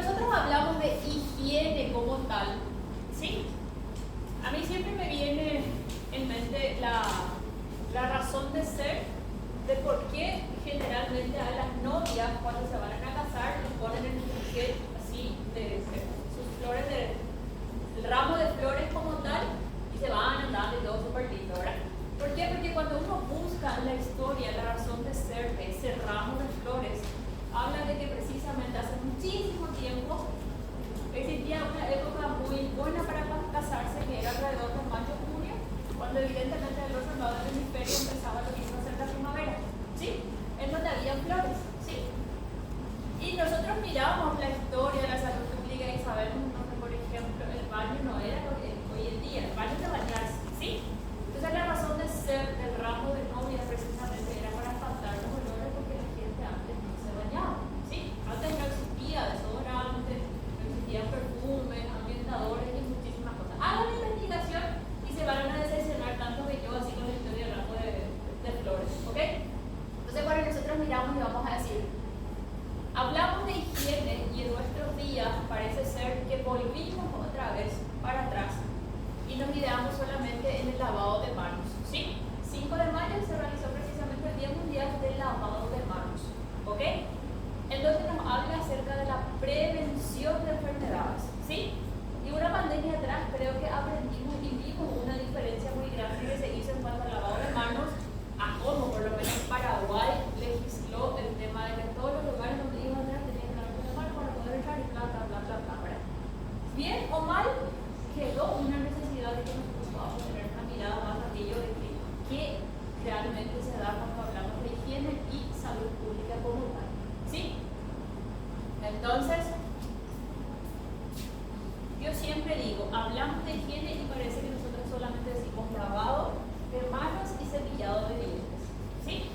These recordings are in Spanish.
nosotros hablamos de higiene como tal, ¿sí? A mí siempre me viene en mente la razón de ser de por qué generalmente a las novias cuando se van a casar les ponen en el buquet así de sus flores, el ramo de flores como tal, y se van andando y todo súper lindo, ¿verdad? ¿Por qué? Porque cuando uno busca la historia, la razón de ser de ese ramo de flores, habla de que precisamente hace muchísimo tiempo existía una época muy buena para casarse, que era alrededor de mayo-junio, cuando evidentemente del otro lado del hemisferio empezaba lo que iba a ser la primavera, ¿sí? En donde había flores, ¿sí? Y nosotros miramos la historia de la salud pública y sabemos que, por ejemplo, el baño no era lo que es hoy en día, el baño de bañarse, ¿sí? Entonces la razón de ser del ramo de novia precisamente era para espantar los olores, porque la gente antes no se bañaba, ¿sí? Antes no existía desodorante, no existían perfumes, ambientadores y muchísimas cosas. Hagan la investigación y se van a decepcionar tanto que yo así con la historia del ramo de flores, ¿ok? Entonces bueno, nosotros miramos y vamos a decir, hablamos de higiene y en nuestros días parece ser que volvimos otra vez para atrás y nos ideamos solamente en el lavado de manos, ¿sí? 5 de mayo se realizó precisamente el Día Mundial del Lavado de Manos, ¿ok? Entonces nos habla acerca de la prevención de enfermedades, ¿sí? Y una pandemia atrás creo que aprendimos y vimos una diferencia muy grande que se hizo en cuanto al lavado de manos, a cómo por lo menos Paraguay legisló el tema de que en todos los lugares donde iban a entrar tenían que lavarse las manos para poder entrar y bla, bla, bla, bla, bla, ¿verdad? Bien o mal, quedó una necesidad de que nosotros podamos tener una mirada más a aquello de que qué realmente se da cuando hablamos de higiene y salud pública como tal, ¿sí? Entonces, yo siempre digo, hablamos de higiene y parece que nosotros solamente decimos lavado de manos y cepillado de dientes, ¿sí?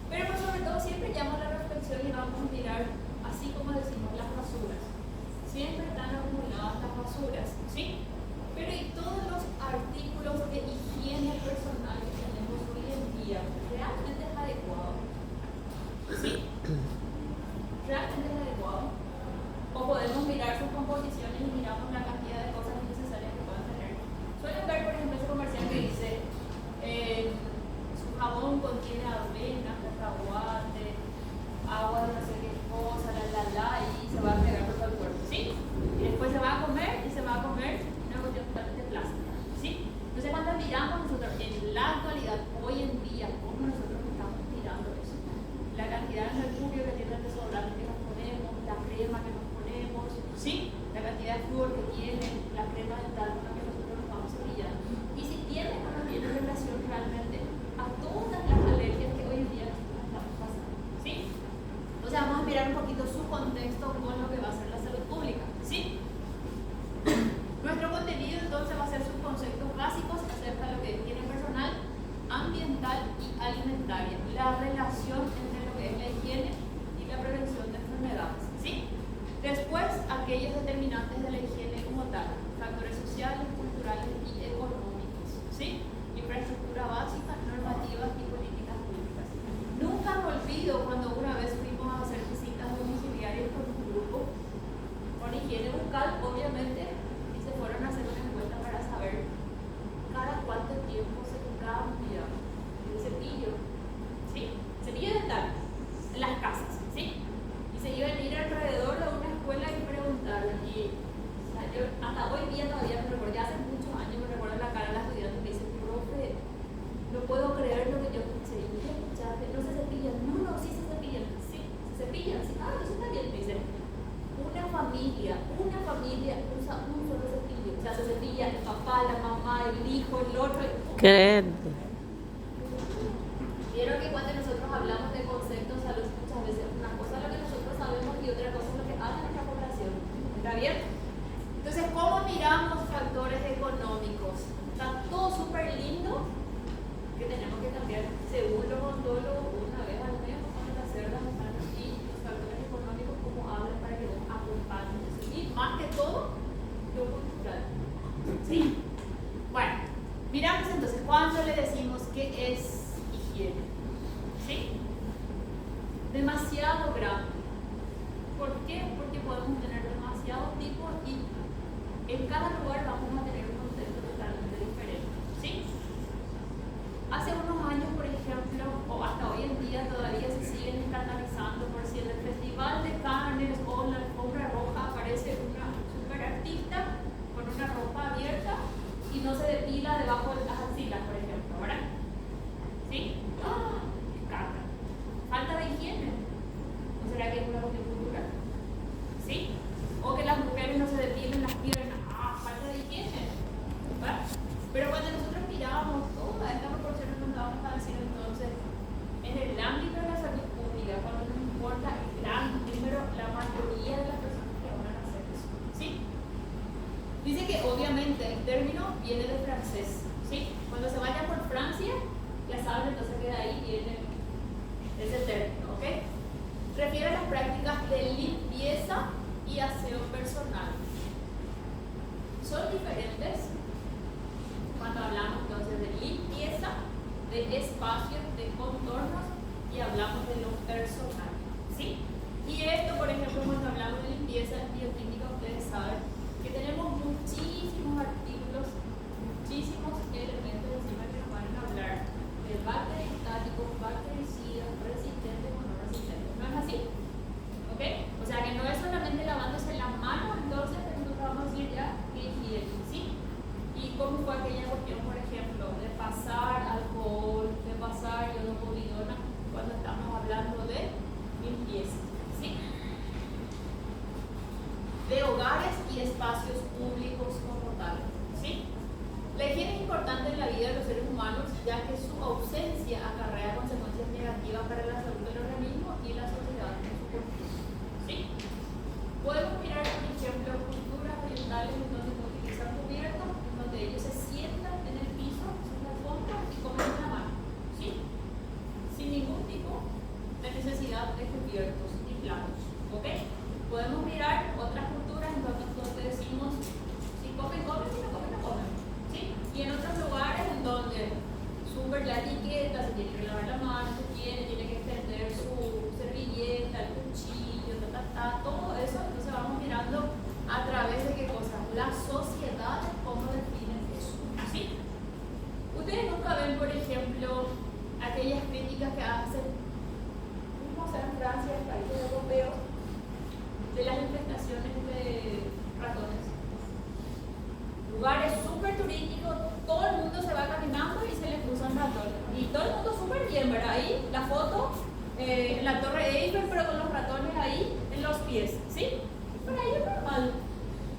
Pero por sobre todo siempre llama la reflexión y vamos a mirar, así como decimos, las basuras. Siempre están acumuladas las basuras, ¿sí? Pero y todos los artículos de higiene personal que tenemos hoy en día, ¿realmente es adecuado? ¿Sí? ¿Realmente es adecuado? O podemos mirar sus composiciones y miramos la cantidad de cosas innecesarias que puedan tener. Suelen ver, por ejemplo, ese comercial que dice su jabón contiene avena, cacahuate, agua de no sé qué cosa, y se va a pegar por todo el cuerpo, ¿sí? Y después se va a comer y se va a comer una cuestión totalmente plástica, ¿sí? Entonces cuando miramos nosotros en la actualidad, hoy en día, cómo nosotros estamos mirando eso, la cantidad de mercurio que tiene el desodorante que nos ponemos, la crema que nos ponemos, ¿sí? La cantidad de flúor que tiene, la crema dental con la que nosotros nos vamos cepillando, y si tiene o no tiene relación realmente a todas las alergias que hoy en día nosotros estamos pasando, ¿sí? Entonces vamos a mirar un poquito su contexto con lo que va a ser la salud pública, ¿sí? Nuestro contenido entonces va a ser sus conceptos básicos acerca de lo que es higiene personal, ambiental y alimentaria, la relación entre lo que es la higiene y la prevención de enfermedades, ¿sí? Después, aquellos determinantes de la higiene como tal, factores sociales, culturales y económicos, ¿sí? Infraestructura básica, normativas y políticas públicas. Nunca me olvido cuando una vez fuimos a hacer visitas domiciliarias con un grupo con higiene bucal, obviamente, y se fueron a hacer una encuesta para saber cada cuánto tiempo se cambia el cepillo, ¿sí? Cepillo dental en las casas, ¿sí? Y se iban a ir alrededor de una escuela y preguntar, y o sea, yo hasta hoy día todavía me recuerdo, ya hace muchos años me recuerdo la cara de la estudiante que me dice, profe, no puedo creer lo que yo escuché. Y yo escuchaste, no se cepillan, no, sí se cepillan, sí, se cepillan, sí, eso está bien, me dice. Una familia usa un solo cepillo, o sea, se cepilla el papá, la mamá, el hijo, el otro. Creed. Vieron que cuando nosotros hablamos de conceptos de salud, muchas veces una cosa es lo que nosotros sabemos y otra cosa es lo que hace nuestra población. ¿Está bien? Entonces, ¿cómo miramos factores económicos? Está todo súper lindo que tenemos que cambiar según los odontólogos una vez al mes para hacer las manos y los factores económicos como hablan para que nos acompañen. Y más que todo, lo cultural. ¿Sí? Bueno, miramos entonces, ¿cuándo le decimos ¿será que es una cuestión cultural? ¿Sí? O que las mujeres no se depilen las piernas, falta de higiene. ¿Va? Pero cuando nosotros mirábamos todas estas proporciones nos dábamos a decir entonces, en el ámbito de la salud pública, cuando nos importa el gran número, la mayoría de las personas que van a hacer eso. ¿Sí? Dice que obviamente el término viene del francés. ¿Sí? Cuando se vaya por Francia, ya saben entonces que de ahí viene ese término. ¿Ok? Refiere a las prácticas de limpieza y aseo personal. Son diferentes cuando hablamos entonces de limpieza, de espacios, de contornos y hablamos de lo personal. ¿Sí? Y esto, por ejemplo, cuando hablamos de limpieza bioquímica, ustedes saben que tenemos muchísimos artículos, muchísimos elementos encima que nos van a hablar de bacteriostáticos, bactericidas, resistentes o no resistentes. ¿No es así? ¿Ok? O sea que no es solamente lavándose las manos, entonces nosotros vamos a decir ya que higiene, ¿sí? Y cómo fue aquella cuestión, por ejemplo, de pasar alcohol, de pasar iodopovidona cuando estamos hablando de limpieza, ¿sí? De hogares y espacios públicos como tal, ¿sí? La higiene es importante en la vida de los seres humanos, ya que su ausencia acarrea consecuencias negativas para la salud del organismo y la sociedad en su conjunto, ¿sí? Podemos mirar, por ejemplo, culturas orientales en donde no utilizan cubiertos, en donde ellos se sientan en el piso, en la alfombra y comen en la mano, ¿sí? Sin ningún tipo de necesidad de cubiertos y planos, ¿ok? Podemos mirar otras culturas en donde decimos, si comen, comen, si no comen, no comen, ¿sí? Y en otros lugares en donde súper la etiqueta, se tiene que lavar la mano, tiene que extender su servilleta, el cuchillo, todo eso, entonces vamos mirando a través de qué cosas, las sociedades, cómo definen eso, ¿sí? Ustedes nunca ven, por ejemplo, aquellas críticas que hacen, como sea en Francia, en países europeos, de las infestaciones de ratones. Lugares súper turísticos, todo el mundo se va caminando y se le cruzan ratones. Y todo el mundo súper bien, ¿verdad? Ahí la foto, en la Torre Eiffel, pero con los ratones ahí en los pies, ¿sí? Pero ahí es normal,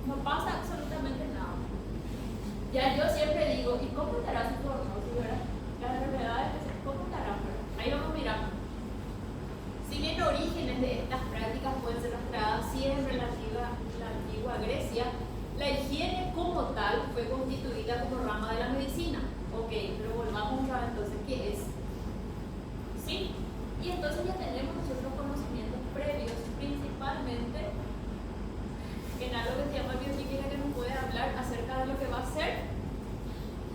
no pasa absolutamente nada. Ya yo siempre digo, ¿y cómo estará su prognosis, verdad? Las enfermedades, ¿cómo estarán? Ahí vamos mirando. Si bien orígenes de estas prácticas pueden ser rastreadas siempre en la antigua Grecia, la higiene como tal fue constituida como rama de la medicina. Ok, pero volvamos a ver entonces qué es. ¿Sí? Y entonces ya tenemos nosotros conocimientos previos, principalmente en algo que se llama bioquímica, que nos puede hablar acerca de lo que va a ser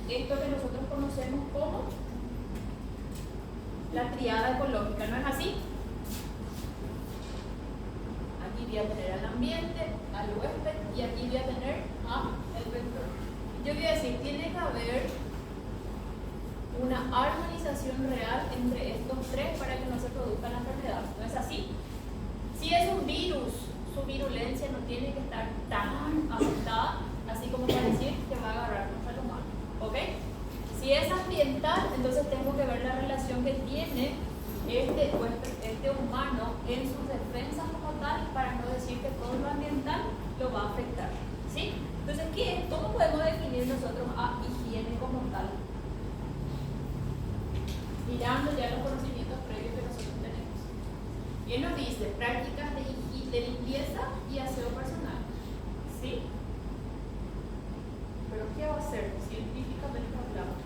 esto que nosotros conocemos como la triada ecológica, ¿no es así? Aquí voy a tener al ambiente, al huésped y aquí voy a tener al vector. Yo voy a decir, tiene que haber una armonización real entre estos tres para que no se produzca la enfermedad, ¿no es así? Si es un virus, su virulencia no tiene que estar tan afectada, así como para decir que va a agarrarnos al humano, ¿ok? Si es ambiental, entonces tengo que ver la relación que tiene este humano en sus defensas como tal, para no decir que todo lo ambiental lo va a afectar, ¿sí? Entonces, ¿cómo podemos definir nosotros a higiene como tal? Mirando ya los conocimientos previos que nosotros tenemos. Y él nos dice prácticas de limpieza y aseo personal, ¿sí? Pero ¿qué va a ser científicamente hablando?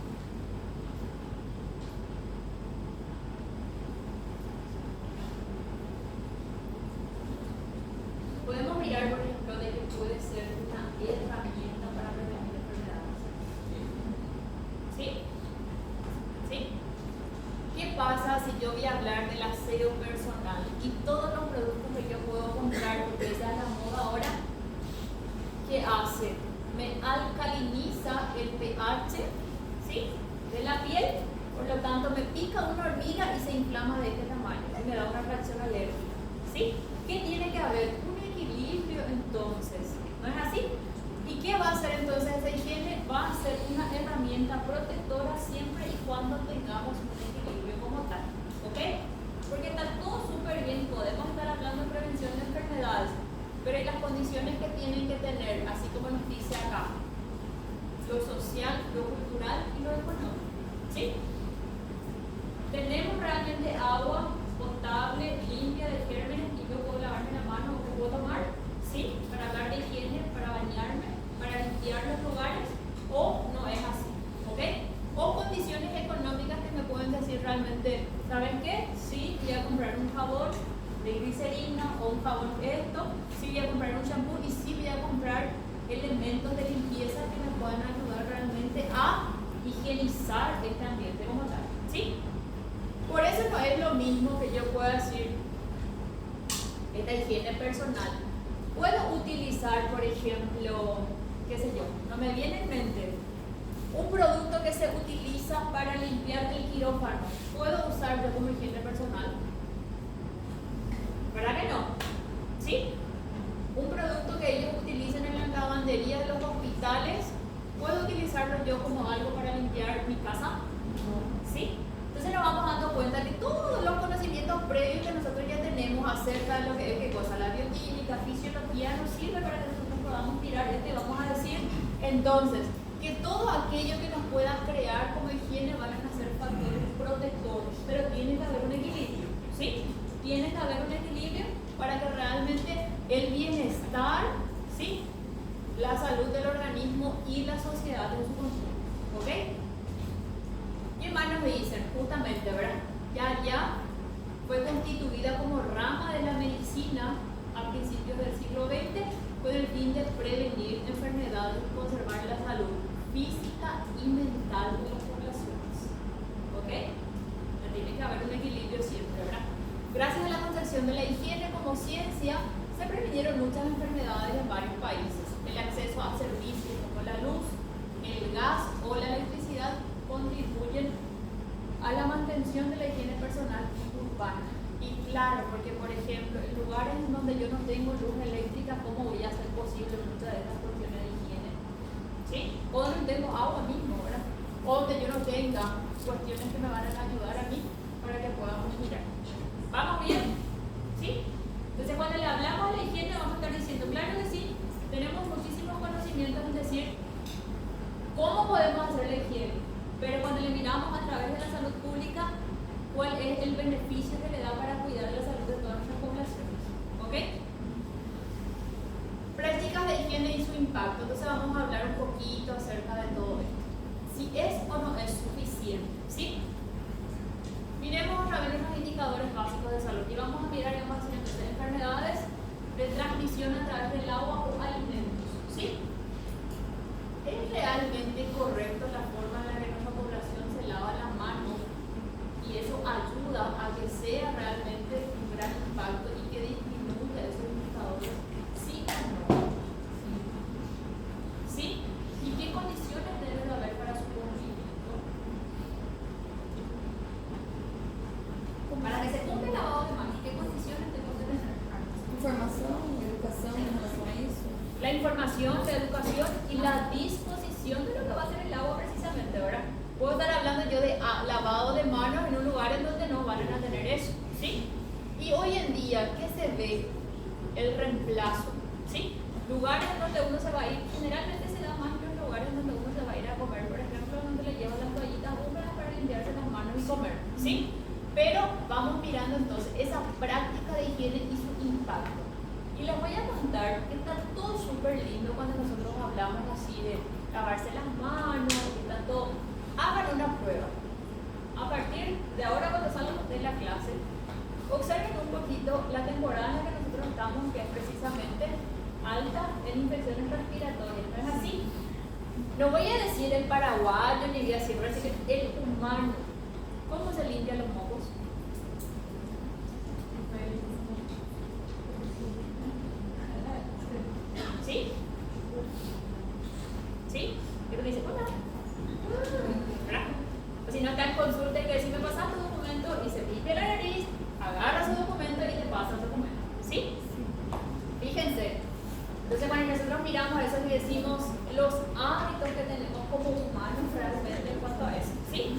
Podemos mirar, por ejemplo, de que puede ser una herramienta para prevenir enfermedades. ¿Sí? ¿Sí? ¿Qué pasa si yo voy a hablar del aseo personal y todos los productos que yo puedo comprar, porque esa es la moda ahora? ¿Qué hace? Me alcaliniza el pH, ¿sí?, de la piel, por lo tanto me pica una hormiga y se inflama de este tamaño y me da una reacción alérgica, ¿sí? ¿Qué tiene que haber? Un equilibrio entonces, ¿no es así? ¿Y qué va a hacer entonces esa higiene? Va a ser una herramienta protectora siempre y cuando tengamos un equilibrio como tal, ¿ok? Porque está todo súper bien, podemos estar hablando tienen que tener, así como nos dice acá, lo social, lo cultural y lo económico. ¿Sí? Tenemos realmente agua potable, limpia de gérmenes, y yo puedo lavarme la mano o puedo tomar, ¿sí? Para hablar de higiene, para bañarme, para limpiar los lugares, o no es así, ¿ok? O condiciones económicas que me pueden decir realmente, ¿saben qué? Sí, voy a comprar un jabón de glicerina o un jabón esto, sí voy a comprar un shampoo y sí voy a comprar elementos de limpieza que me puedan ayudar realmente a higienizar este ambiente como tal, ¿sí? Por eso no es lo mismo que yo pueda decir esta higiene personal. Puedo utilizar, por ejemplo, qué sé yo, no me viene en mente un producto que se utiliza para limpiar el quirófano. ¿Puedo usarlo como higiene personal? ¿Verdad que no? ¿Sí? Un producto que ellos utilizan en la lavandería de los hospitales, ¿puedo utilizarlo yo como algo para limpiar mi casa? ¿Sí? Entonces nos vamos dando cuenta que todos los conocimientos previos que nosotros ya tenemos acerca de lo que es qué cosa, la bioquímica, fisiología, nos sirve para que nosotros podamos tirar vamos a decir, entonces, que todo aquello que nos pueda crear como higiene van a ser factores protectores, pero tiene que haber un equilibrio, ¿sí? Tiene que haber un equilibrio para que realmente el bienestar, ¿sí? La salud del organismo y la sociedad en su conjunto, ¿ok? Y más nos dicen, justamente, ¿verdad? Ya fue constituida como rama de la medicina a principios del siglo XX con el fin de prevenir enfermedades y conservar la salud física y mental de las poblaciones. ¿Ok? Tiene que haber un equilibrio siempre, ¿verdad? Gracias a la concepción de la higiene como ciencia, se previnieron muchas enfermedades en varios países. El acceso a servicios como la luz, el gas o la electricidad contribuyen a la mantención de la higiene personal urbana. Y claro, porque por ejemplo, en lugares en donde yo no tengo luz eléctrica, ¿cómo voy a hacer posible muchas de estas cuestiones de higiene? ¿Sí? O no tengo agua mismo, ¿verdad? O donde yo no tenga cuestiones que me van a ayudar a mí para que podamos mirar. ¿Vamos bien? ¿Sí? Entonces cuando le hablamos de la higiene vamos a estar diciendo, claro que sí, tenemos muchísimos conocimientos en decir cómo podemos hacer la higiene, pero cuando le miramos a través de la salud pública, ¿cuál es el beneficio que le da para cuidar la salud de todas nuestras poblaciones? ¿Ok? Prácticas de higiene y su impacto. Entonces vamos a hablar un poquito acerca de todo esto. Si es o no es suficiente, ¿sí? Miremos otra vez los indicadores básicos de salud y vamos a mirar en más enfermedades de transmisión a través del agua o alimentos, ¿sí? ¿Es realmente correcto la forma en la que nuestra población se lava las manos y eso ayuda a que sea realmente un gran impacto y que disminuya esos indicadores? ¿Sí o no? ¿Sí? ¿Y qué condiciones debe de haber para su cumplimiento? Para que se cumpla el lavado de manos, ¿qué condiciones tenemos que tener? Información, educación en relación a eso. La información, la educación y la disposición de lo que va a ser el agua precisamente, ¿verdad? Puedo estar hablando yo de lavado de manos en un lugar en donde no van a tener eso, ¿sí? Y hoy en día, ¿qué se ve? El reemplazo, ¿sí? Lugares donde uno se va a ir, generalmente se da más en los lugares donde uno se va a ir a comer, por ejemplo, donde le llevan las toallitas húmedas para limpiarse las manos y comer, ¿sí? Pero vamos mirando entonces esa práctica de higiene y su impacto. Y les voy a contar que está todo súper lindo cuando nosotros hablamos así de lavarse las manos, que está todo. Hagan una prueba. A partir de ahora, cuando salgan de la clase, observen un poquito la temporada en la que nosotros estamos, que es precisamente alta en infecciones respiratorias. ¿No es así? No voy a decir el paraguayo, ni voy a decir el humano. ¿Cómo se limpian los mocos? ¿Sí? ¿Sí? ¿Qué te dice? Hola. ¿Verdad? O si no está en consulta y que si me pasas tu documento y se limpia la nariz, agarra su documento y te pasa el documento. ¿Sí? Fíjense. Entonces cuando nosotros miramos eso y decimos los hábitos que tenemos como humanos realmente en cuanto a eso. ¿Sí?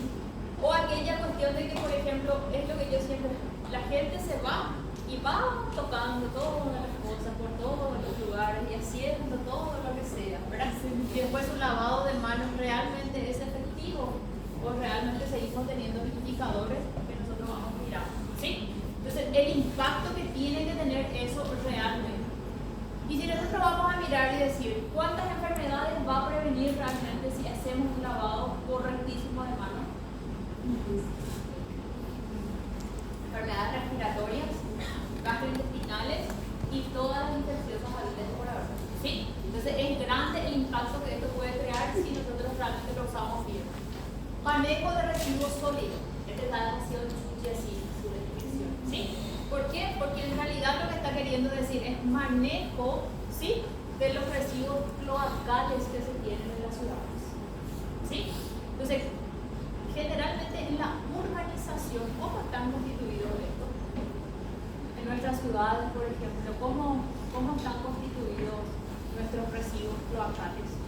O aquella cuestión de que, por ejemplo, es lo que yo siempre, la gente se va y va tocando todas las cosas por todos los lugares. lugares y haciendo todo lo que sea, ¿verdad? Y después un lavado de manos realmente es efectivo o realmente seguimos teniendo indicadores que nosotros vamos mirando, ¿sí? Entonces, el impacto que tiene que tener eso realmente. Y si nosotros vamos a mirar y decir cuántas enfermedades va a prevenir realmente si hacemos un lavado correctísimo de manos. Enfermedades respiratorias, gastrointestinales y todas las infecciosas habidas por haber. ¿Sí? Entonces es grande el impacto que esto puede crear si nosotros realmente lo usamos bien. Manejo de residuos sólidos. Este está demasiado chuchi así, su descripción. ¿Sí? ¿Por qué? Porque en realidad lo que está queriendo decir es manejo, ¿sí?, de los residuos cloacales que se tienen en las ciudades. ¿Sí? Entonces, generalmente en la urbanización, ¿cómo están constituidos estos? En nuestras ciudades, por ejemplo, ¿cómo están constituidos nuestros residuos cloacales?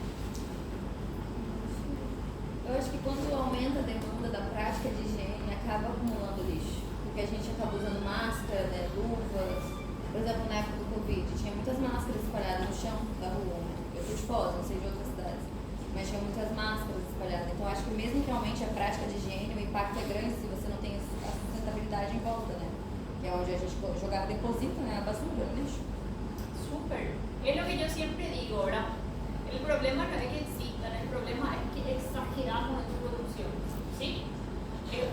Eu acho que quando aumenta a demanda da prática de higiene, acaba acumulando lixo. Porque a gente acaba usando máscara, né, luvas. Por exemplo, na época do Covid, tinha muitas máscaras espalhadas no chão da rua, né? Eu sou de Foz, não sei de outras cidades. Mas tinha muitas máscaras espalhadas. Então, acho que mesmo que aumente a prática de higiene, o impacto é grande se você não tem a sustentabilidade em volta, né? Que é onde a gente deposita, né, a basura, o lixo. Súper. Es lo que yo siempre digo, ¿verdad? El problema no es que existan, el problema es que exageramos en su producción, ¿sí?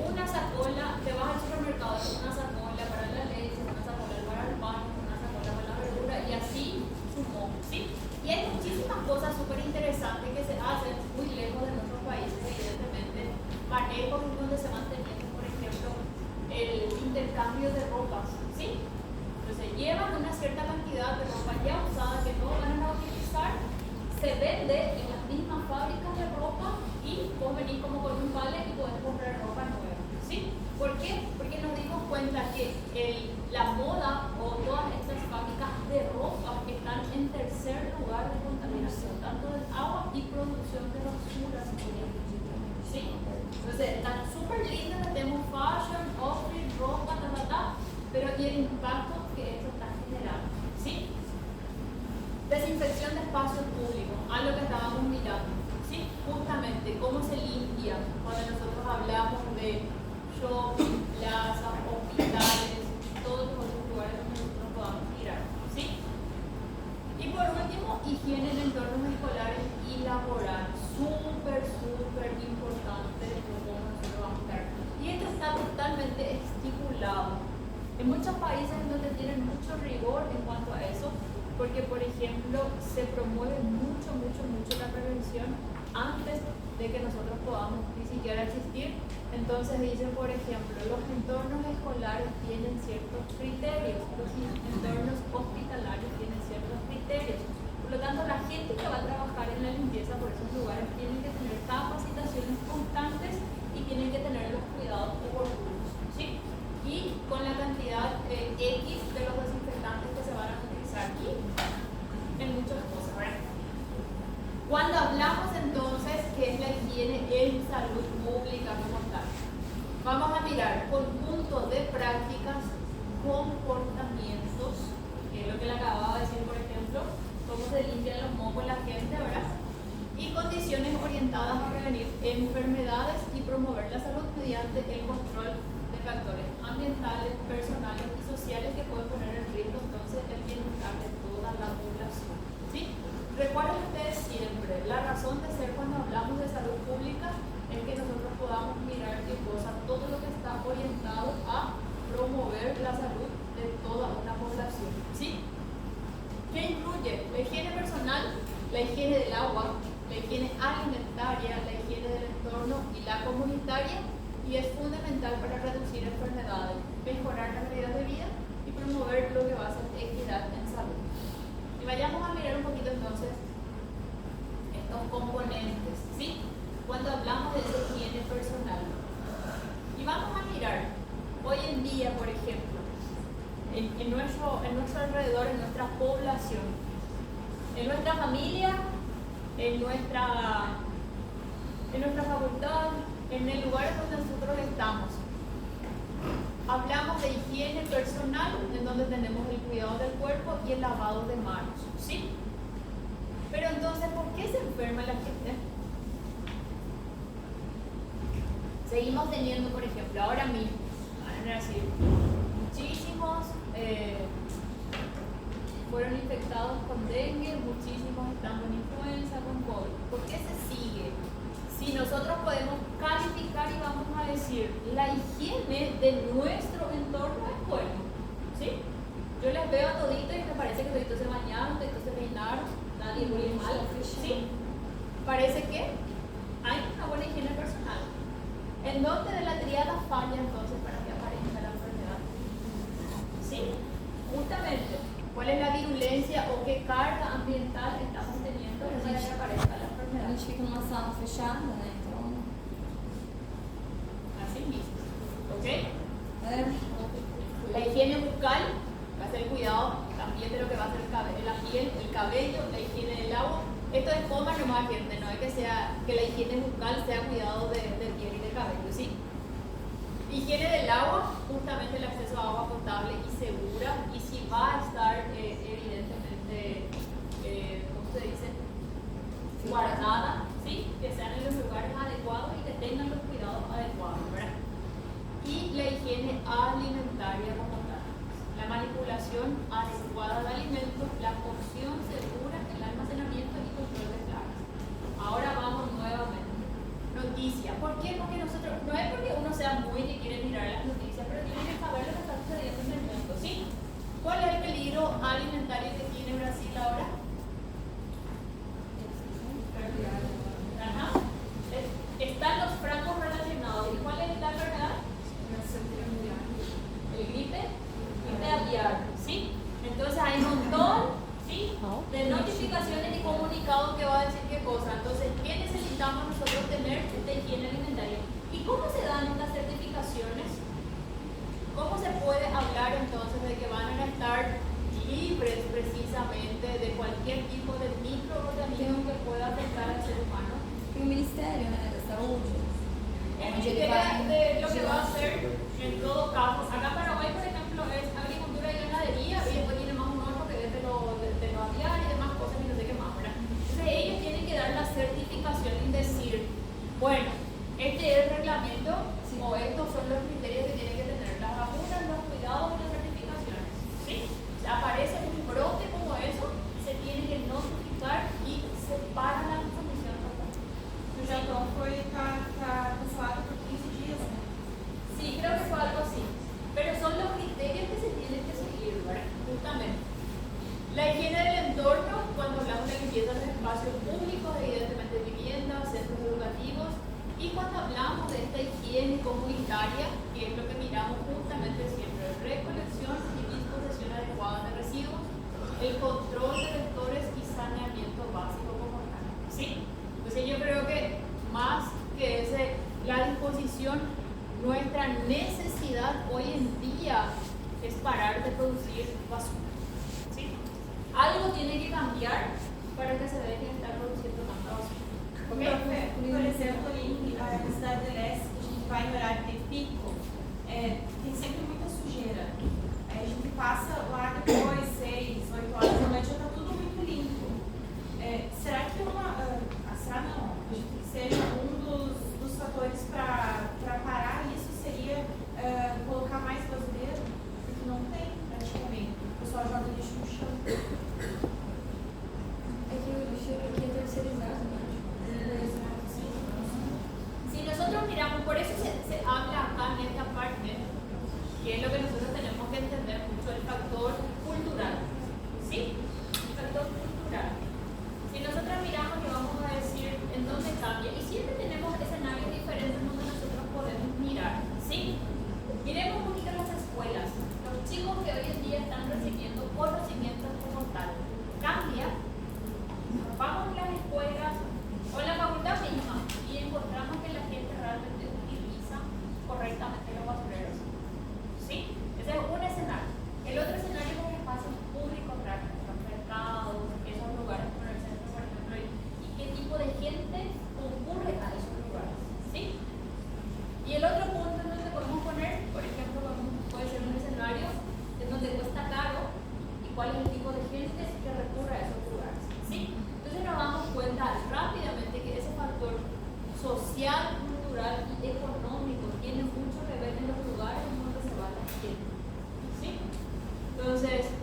Una sacola, te vas al supermercado, una sacola para la leche, una sacola para el pan, una sacola para la verdura y así sumó, ¿sí? Y hay muchísimas cosas súper interesantes que se hacen muy lejos de nuestros países, evidentemente, manejos donde se mantiene, por ejemplo, el intercambio de ropas, ¿sí? Entonces llevan una cierta cantidad de ropa ya usada que no van a utilizar, se vende en las mismas fábricas de ropa y vos venís como con un vale y podés comprar ropa nueva, ¿sí? ¿Por qué? Porque nos dimos cuenta que la moda o todas estas fábricas de ropa están en tercer lugar de contaminación, tanto del agua y producción de basuras, ¿sí? Entonces están súper lindas, tenemos fashion, outfit, ropa, pero ¿y el impacto que esto está generando? ¿Sí? Desinfección de espacios públicos, algo que estábamos mirando, ¿sí? Justamente cómo se limpia cuando nosotros hablamos de shopping, plazas, hospitales, todos los otros lugares donde nosotros podamos mirar, ¿sí? Y por último, higiene en entornos escolares y laboral, súper importante cómo nosotros vamos a estar. Y esto está totalmente estipulado. En muchos países donde tienen mucho rigor en cuanto a eso, porque por ejemplo se promueve mucho la prevención antes de que nosotros podamos ni siquiera existir. Entonces dicen, por ejemplo, los entornos escolares tienen ciertos criterios, los entornos hospitalarios tienen ciertos criterios. Por lo tanto, la gente que va a trabajar en la limpieza por esos lugares tienen que tener capacitaciones constantes y tienen que tener los cuidados oportunos, ¿sí? Y con la cantidad X de los desinfectantes que se van a utilizar aquí en muchas cosas, ¿verdad? Cuando hablamos entonces que es la higiene en salud pública como tal, vamos a mirar conjunto de prácticas, comportamientos, que es lo que le acababa de decir, por ejemplo, cómo se limpian los mocos la gente, ¿verdad? Y condiciones orientadas a prevenir enfermedades y promover la salud mediante el control de factores ambientales, personales y sociales que pueden poner en riesgo entonces el bienestar de toda la población, ¿sí? Recuerden ustedes siempre, la razón de ser cuando hablamos de salud pública es que nosotros podamos mirar qué cosa, todo lo que está orientado a promover la salud de toda una población, ¿sí? ¿Qué incluye? La higiene personal, la higiene del agua, la higiene alimentaria, la higiene del entorno y la comunitaria, y es fundamental para reducir enfermedades, mejorar la calidad de vida y promover lo que va a ser equidad en salud. Y vayamos a mirar un poquito entonces estos componentes, ¿sí? Cuando hablamos de esa higiene personal. Y vamos a mirar, hoy en día, por ejemplo, en nuestro alrededor, en nuestra población, en nuestra familia, en nuestra facultad, en el lugar donde nosotros estamos. Hablamos de higiene personal, en donde tenemos el cuidado del cuerpo y el lavado de manos, ¿sí? qué se enferma la gente? Seguimos teniendo, por ejemplo, ahora mismo, van a decir, muchísimos fueron infectados con dengue, muchísimos están con influenza, con COVID. ¿Por qué se sigue? Si nosotros podemos calificar y vamos a decir, la higiene de nuestro entorno es buena, ¿sí? Yo les veo a toditos y me parece que toditos se bañaron, toditos se peinaron, nadie huele mal, ¿sí? Parece que hay una buena higiene personal. ¿En dónde de la triada falla entonces para que aparezca la enfermedad? ¿Sí? Justamente, ¿cuál es la virulencia o qué carga ambiental estamos teniendo para que aparezca la enfermedad? A gente fica numa sala fechada, né? Então. Así mismo, ¿ok? É. La higiene bucal va a ser el cuidado también de lo que va a ser la piel, el cabello, la higiene del agua. Esto es coma nomás, gente, no es que la higiene bucal sea cuidado de piel y de cabello, ¿sí? Higiene del agua, justamente el acceso a agua potable y segura, y si va a estar evidentemente, ¿cómo se dice? Guardada, ¿sí? Que sean en los lugares adecuados y que tengan los cuidados adecuados, ¿verdad? Y la higiene alimentaria como tal. La manipulación adecuada de alimentos, la cocción segura, el almacenamiento y control de plagas. Ahora vamos nuevamente. Noticias. ¿Por qué? Porque nosotros, no es porque uno sea muy que quiere mirar las noticias, pero tiene que saber lo que está sucediendo en el mundo, ¿sí? ¿Cuál es el peligro alimentario que tiene Brasil ahora? Ajá. Están los fracos relacionados. ¿Y cuál es la enfermedad? El gripe aviar, ¿sí? Entonces hay un montón, ¿sí? De notificaciones y comunicados que va a decir qué cosa. Entonces, ¿qué necesitamos nosotros tener de higiene alimentaria? ¿Y cómo se dan estas certificaciones? ¿Cómo se puede hablar entonces de que van a estar libres precisamente de cualquier tipo de microorganismo que pueda afectar al ser humano? Tem o Ministério, né, da Saúde. El Onde ele Ministerio vai de lo que va a vigilar. hacer en todo caso. Acá en Paraguay, por ejemplo, es agricultura y ganadería, y después tiene más un otro que es de lo aviar y demás cosas y no sé qué más, ¿verdad? Entonces ellos tienen que dar la certificación y decir, bueno, este es el reglamento o estos son los criterios que tienen que tener las vacunas, los cuidados y las certificaciones, ¿sí? Si aparece un brote como eso, se tiene que notificar y se para la transmisión total. O Japão está cancelado por 15 días, né? Sí, creo que fue algo así. Pero son los criterios que se tienen que seguir, ¿verdad? Justamente. La higiene del entorno, cuando hablamos de limpieza de los espacios públicos, evidentemente viviendas, centros educativos, y cuando hablamos de esta higiene comunitaria, que es lo que miramos justamente siempre, recolección y disposición adecuada de residuos, el control de vectores y saneamiento básico como tal, ¿sí? Entonces yo creo que más que la disposición, nuestra necesidad hoy en día es parar de producir basura, ¿sí? Algo tiene que cambiar para que se deje de estar produciendo tanta basura. ¿Ok? Por exemplo, ali na Cidade de Leste, a gente vai em horário de pico, tem sempre muita sujeira. A gente passa lá depois, 6, 8 horas da noite, já está tudo muito limpo. Será que será não? Acredito que seja dos fatores para parar isso seria colocar mais basureiro, porque não tem praticamente. O pessoal joga lixo no chão. É que o lixo aqui é terceirizado, né? Si nosotros miramos, por eso se habla acá en esta parte, que es lo que nosotros tenemos que entender mucho, el factor cultural, ¿sí? El factor cultural. Si nosotros miramos y vamos a decir en dónde cambia, y siempre tenemos escenarios diferentes donde nosotros podemos mirar, ¿sí? Miremos un poquito las escuelas, los chicos que hoy en día están recibiendo conocimientos como tal. Cambia, vamos a las escuelas o en la facultad misma y encontramos que la gente realmente utiliza correctamente los basureros, ¿sí? Ese es un escenario. El otro escenario es los espacios públicos realmente, los mercados, esos lugares por el centro, por ejemplo, y qué tipo de gente concurre a esos lugares, ¿sí? Y el otro punto en donde podemos poner, por ejemplo, puede ser un escenario en donde cuesta caro y cuál es el tipo de gente que recurre a esos lugares, ¿sí? Entonces nos vamos cuenta rápidamente que ese factor social, cultural y económico tiene mucho que ver en los lugares en donde se va la gente. ¿Sí? Entonces,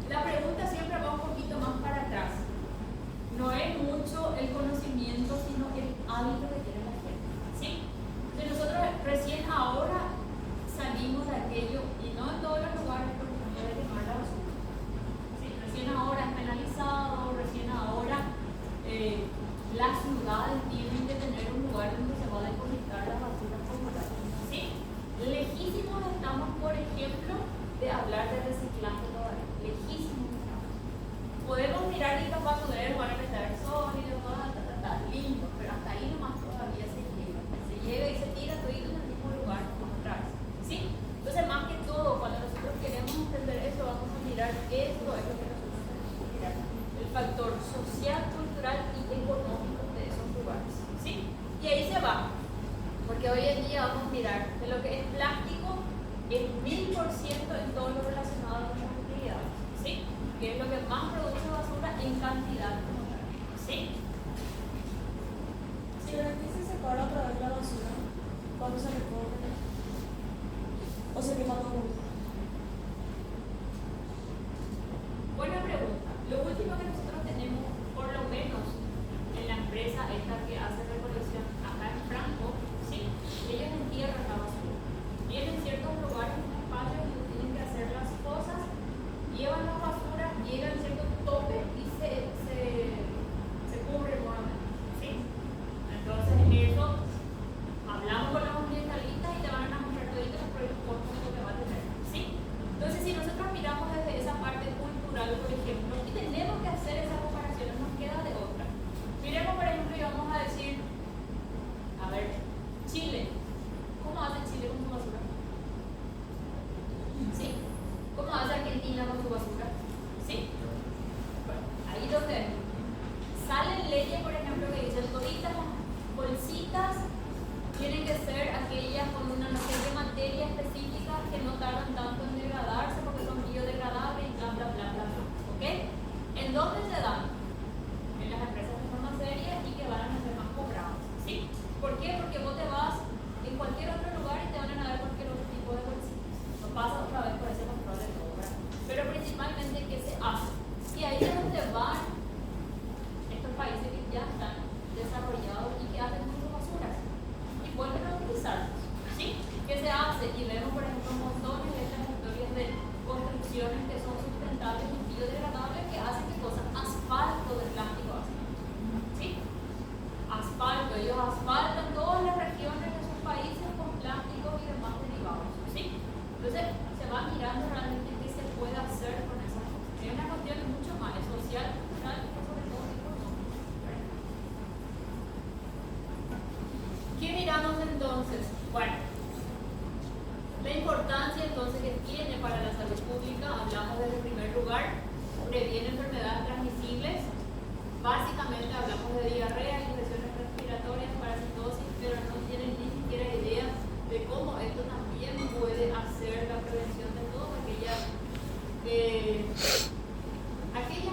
la pregunta siempre va un poquito más para atrás. No es mucho el conocimiento, sino el hábito que tiene la gente. ¿Sí? Entonces, nosotros recién ahora salimos de aquello, y no en todos los lugares, porque no puede quemar la basura. ¿Sí? Recién ahora es penalizado, recién ahora las ciudades tienen que tener un lugar donde se va a depositar las basuras comunales. ¿Sí? Lejísimos estamos, por ejemplo, de hablar de reciclaje todavía. Lejísimos estamos. Podemos mirar y los basureros van a meter sólidos, lindo, pero hasta ahí nomás todavía se llega. Se llega y se tira todo en el mismo lugar como atrás. ¿Sí? Entonces, más que todo, cuando nosotros queremos entender eso, vamos a mirar esto, es lo que nosotros tenemos que mirar. El factor social, cultural y económico de esos lugares. ¿Sí? Y ahí se va. Porque hoy en día vamos a mirar de lo que es plástico, el 1000% en todo lo relacionado con las actividades. ¿Sí? Que es lo que más produce basura en cantidad como tal. ¿Sí? Si aquí se separa otra vez la basura, ¿cuándo se recoge? ¿O se quema todo? Buena pregunta. Lo último que nosotros tenemos, por lo menos en la empresa esta que hace recolección acá en Franco, ¿sí? Ellos entierran la basura. Tienen ciertos lugares, un espacio donde tienen que hacer las cosas, llevan la basura, llegan a cierto tope y se cubre nuevamente. ¿Sí? Entonces, eso, hablamos con los ambientalistas y te van a mostrar todos los proyectos que va a tener. ¿Sí? Entonces, si nosotros miramos desde esa parte cultural, por ejemplo, y tenemos que hacer esas comparaciones, nos queda de otra. Miremos, por ejemplo, y vamos a decir, a ver, Chile. ¿Cómo hace Chile con su basura? ¿Sí? ¿Cómo hace Argentina con su basura? ¿Sí? Bueno, ahí donde salen leyes, por ejemplo, que dicen toditas las bolsitas tienen que ser aquellas con una no sé qué materia específica que no tardan tanto en degradarse porque son biodegradables y bla, bla, bla, bla, bla. ¿Ok? ¿En dónde se dan? En las empresas de forma seria y que van a ser más cobradas. ¿Sí? ¿Por qué? Porque vos te vas en cualquier otro lugar y te van a dar cualquier otro tipo de bolsitas. No pasa otra vez por ese control de todo, ¿verdad? Pero principalmente, ¿qué se hace? Y ahí es donde van estos países que ya están desarrollados y que hacen con sus basuras y vuelven a utilizarlos. ¿Sí? ¿Qué se hace? Y vemos, por ejemplo, montones de estas historias de construcciones que son sustentables y biodegradables que hacen que cosas, asfalto de plástico hacen. ¿Sí? Asfalto, ellos asfaltan todas las regiones de sus países con plásticos y demás derivados. ¿Sí? Entonces, se va mirando realmente qué se puede hacer con esas cosas. Es una cuestión mucho más social, cultural y sobre todo económica. ¿Qué miramos entonces? Bueno, la importancia entonces que tiene para la salud pública, hablamos desde el primer lugar, previene enfermedades transmisibles, básicamente hablamos de diarrea, infecciones respiratorias, parasitosis, pero no tienen ni siquiera idea de cómo esto también puede hacer la prevención de todas aquellas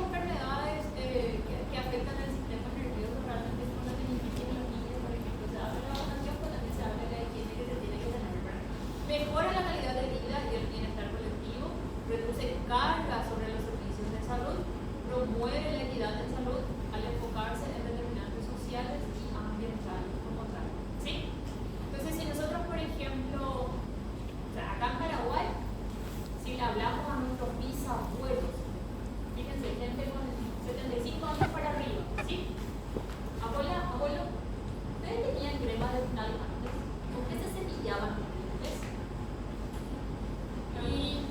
enfermedades que afectan el sistema nervioso, realmente con la meningitis en los niños, por ejemplo, se habla de la vacunación, pero también se habla de la higiene que se tiene que tener, ¿verdad? Mejora la calidad de vida y el bienestar colectivo, reduce carga sobre los servicios de salud, promueve la equidad en salud al enfocarse en determinantes sociales y ambientales como tal. ¿Sí? Entonces, si nosotros, por ejemplo, acá en Paraguay, si le hablamos a nuestros bisabuelos, fíjense, gente con 75 años para arriba, ¿sí? Abuelo, ¿ustedes tenían crema dental antes? ¿Con qué se cepillaban los dientes? Y,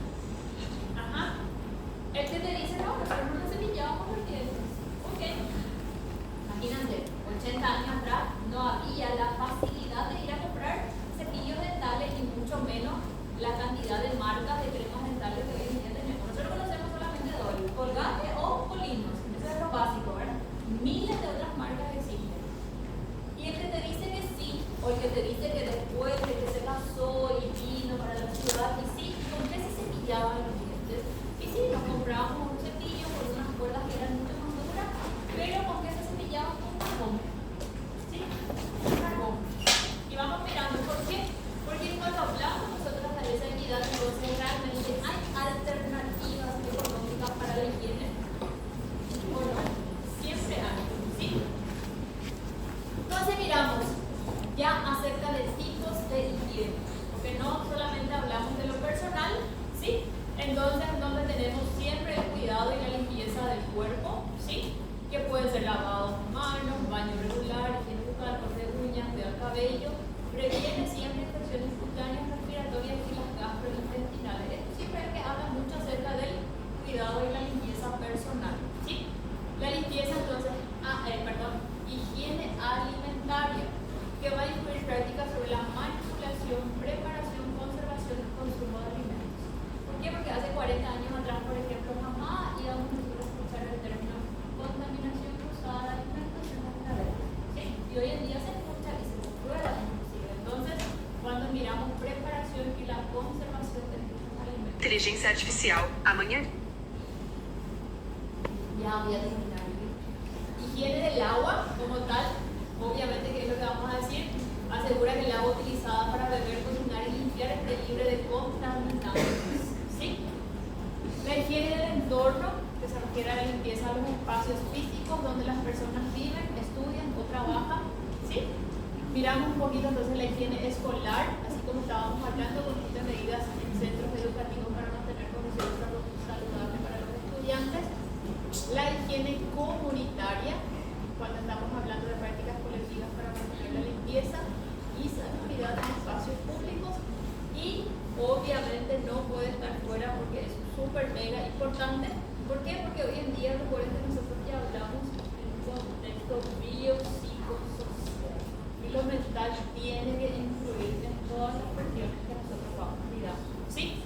el que te dice, no, nosotros no nos cepillábamos los dientes. ¿Ok? Imagínate, 80 años atrás no había la facilidad de ir a comprar cepillos dentales y mucho menos la cantidad de marcas de cremas dentales que hoy en día tenemos. Nosotros conocemos solamente dos, Colgate o Colinos, eso es lo básico, ¿verdad? Miles de otras marcas existen. Y el que te dice que sí, o el que te dice que después de que se casó y vino para la ciudad, y sí, ¿con qué se cepillaban los dientes? Y sí, nos comprábamos un cepillo con unas cuerdas que eran mucho más duras, pero ¿con qué se cepillaban? inteligência artificial. Amanhã. Ya voy a terminar. Higiene del agua, como tal, obviamente que es lo que vamos a decir, asegura que el agua utilizada para beber, cocinar y limpiar esté libre de contaminantes. ¿Sí? La higiene del entorno, que se refiere a la limpieza de los espacios físicos donde las personas viven, estudian o trabajan. ¿Sí? Miramos un poquito entonces la higiene escolar, así como estábamos hablando, con distintas medidas en centros educativos para mantener condiciones saludables para los estudiantes. La higiene comunitaria, cuando estamos hablando de prácticas colectivas para mantener la limpieza y seguridad en espacios públicos. Y obviamente no puede estar fuera porque es súper mega importante. ¿Por qué? Porque hoy en día, recuerden que nosotros ya hablamos en un contexto biopsicosocial. Y lo mental tiene que influir en todas las cuestiones que nosotros vamos mirando. ¿Sí?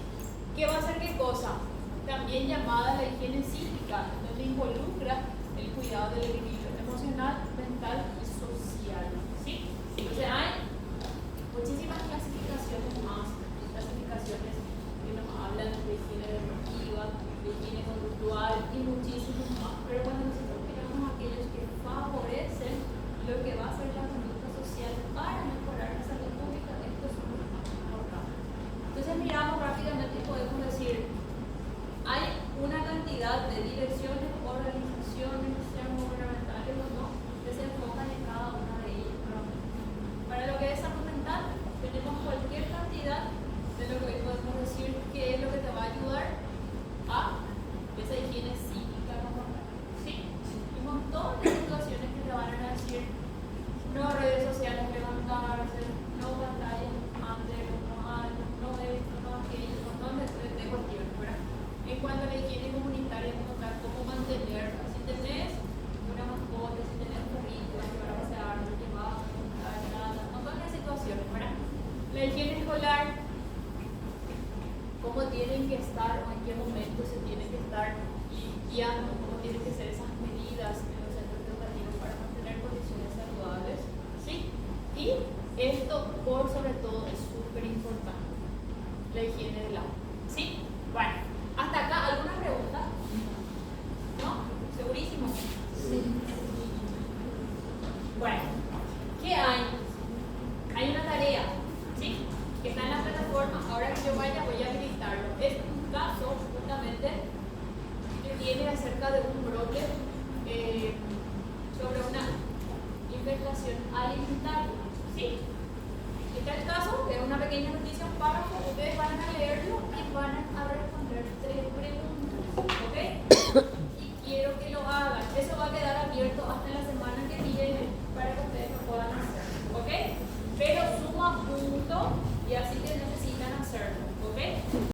¿Qué va a ser qué cosa? También llamada la higiene psíquica, donde involucra el cuidado del equilibrio emocional, mental y social. ¿Sí? Entonces hay muchísimas clasificaciones más, clasificaciones que nos hablan de higiene deportiva, de higiene conductual y muchísimos más. Pero bueno, nosotros miramos aquellos que favorecen lo que va a ser la conducta social para mejorar la salud pública. Esto es muy importante. Entonces miramos rápidamente y podemos decir, hay una cantidad de direcciones, organizaciones, sean gubernamentales o no, que se enfocan en cada una de ellas. Para lo que es salud mental, tenemos cualquier cantidad de lo que podemos decir que es lo que te va a ayudar a esa higiene psíquica. ¿Sí? Un montón de situaciones que te van a decir no redes sociales, levantarse, no pantallas antes, no algo, no esto, no aquello, un montón de cuestiones, ¿verdad? En cuanto a la higiene comunitaria, cómo mantener, si tenés una mascota, si tenés un perrito, llevar a pasear, no llevar, un montón de situaciones, ¿verdad? La higiene escolar, cómo tienen que estar o en qué momento se tienen que estar limpiando, cómo tienen que ser esas medidas en los centros educativos para mantener condiciones saludables, ¿sí? Y esto, por sobre todo, es súper importante, la higiene del agua, ¿sí? Bueno. ¿Hasta acá alguna pregunta? ¿No? ¿Segurísimo? Sí. Bueno, ¿qué hay? Hay una tarea, ¿sí? Que está en la plataforma. Ahora que yo vaya voy a habilitarlo. Es un caso, justamente, que viene acerca de un brote sobre una infestación alimentaria, ¿sí? Está el caso, es una pequeña noticia, un párrafo, ustedes van a leerlo y van a responder 3 preguntas, ¿ok? Y quiero que lo hagan. Eso va a quedar abierto hasta la semana que viene para que ustedes lo puedan hacer, ¿ok? Pero suma punto y así que